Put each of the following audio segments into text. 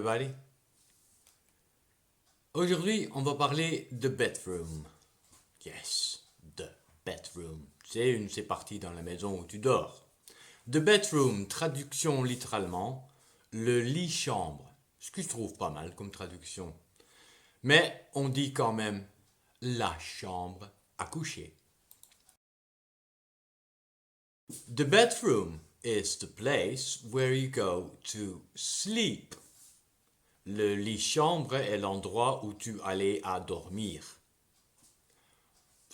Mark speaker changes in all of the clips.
Speaker 1: everybody. Aujourd'hui, on va parler de bedroom. Yes, the bedroom. C'est une partie dans la maison où tu dors. The bedroom, traduction littéralement, le lit-chambre. Ce que je trouve pas mal comme traduction. Mais on dit quand même la chambre à coucher. The bedroom is the place where you go to sleep. Le lit-chambre est l'endroit où tu allais à dormir.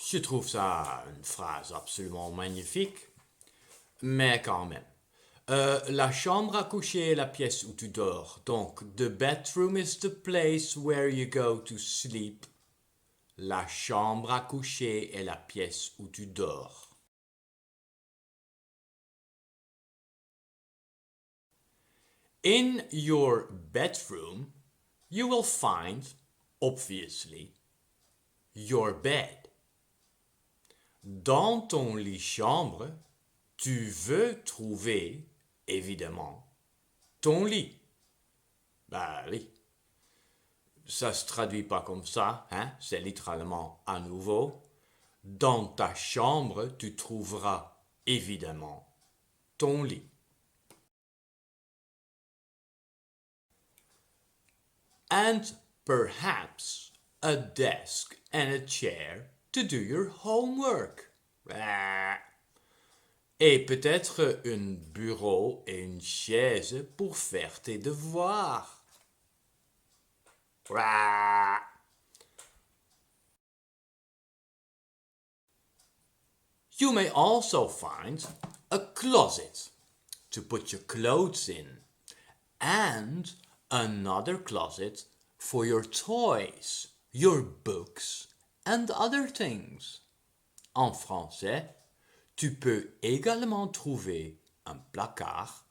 Speaker 1: Je trouve ça une phrase absolument magnifique, mais quand même. La chambre à coucher est la pièce où tu dors. Donc, the bedroom is the place where you go to sleep. La chambre à coucher est la pièce où tu dors. In your bedroom, you will find, obviously, your bed. Dans ton lit-chambre, tu veux trouver, évidemment, ton lit. Bah oui. Ça se traduit pas comme ça, hein? C'est littéralement à nouveau. Dans ta chambre, tu trouveras, évidemment, ton lit. And perhaps a desk and a chair to do your homework. Et peut-être un bureau et une chaise pour faire tes devoirs. You may also find a closet to put your clothes in and another closet for your toys, your books and other things. En français, tu peux également trouver un placard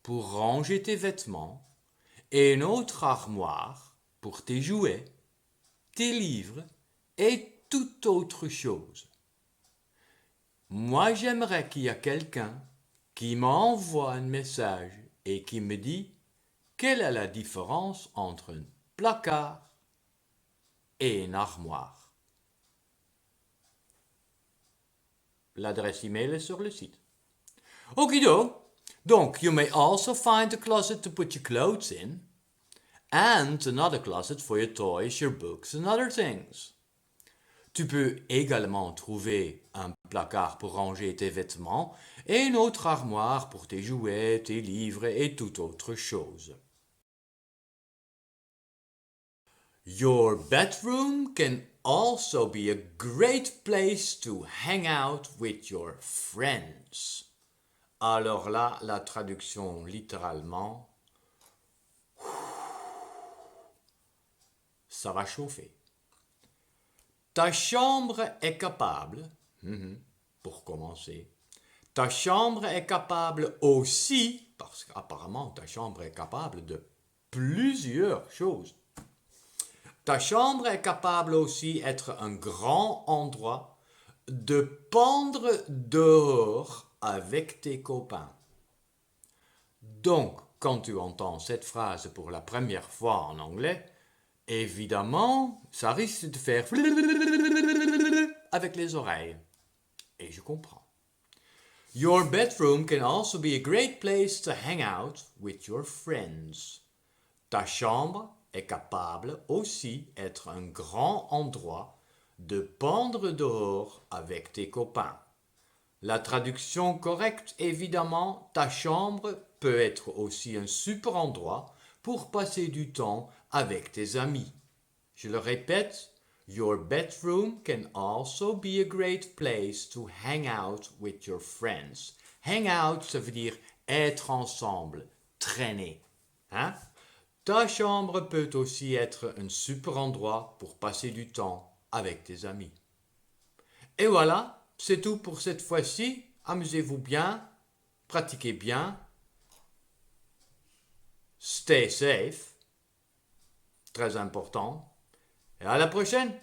Speaker 1: pour ranger tes vêtements et une autre armoire pour tes jouets, tes livres et toute autre chose. Moi, j'aimerais qu'il y ait quelqu'un qui m'envoie un message et qui me dit quelle est la différence entre un placard et une armoire. L'adresse email est sur le site. Okido. Donc, you may also find a closet to put your clothes in and another closet for your toys, your books and other things. Tu peux également trouver un placard pour ranger tes vêtements et une autre armoire pour tes jouets, tes livres et toute autre chose. Your bedroom can also be a great place to hang out with your friends. Alors là, la traduction littéralement, ça va chauffer. Ta chambre est capable, pour commencer, ta chambre est capable aussi, parce qu'apparemment ta chambre est capable de plusieurs choses. Ta chambre est capable aussi d'être un grand endroit de pendre dehors avec tes copains. Donc, quand tu entends cette phrase pour la première fois en anglais, évidemment, ça risque de faire avec les oreilles. Et je comprends. Your bedroom can also be a great place to hang out with your friends. Ta chambre est capable aussi d'être un grand endroit de pendre dehors avec tes copains. La traduction correcte, évidemment, ta chambre peut être aussi un super endroit pour passer du temps avec tes amis. Je le répète, your bedroom can also be a great place to hang out with your friends. Hang out, ça veut dire être ensemble, traîner. Hein? Ta chambre peut aussi être un super endroit pour passer du temps avec tes amis. Et voilà, c'est tout pour cette fois-ci. Amusez-vous bien, pratiquez bien. Stay safe, très important. Et à la prochaine!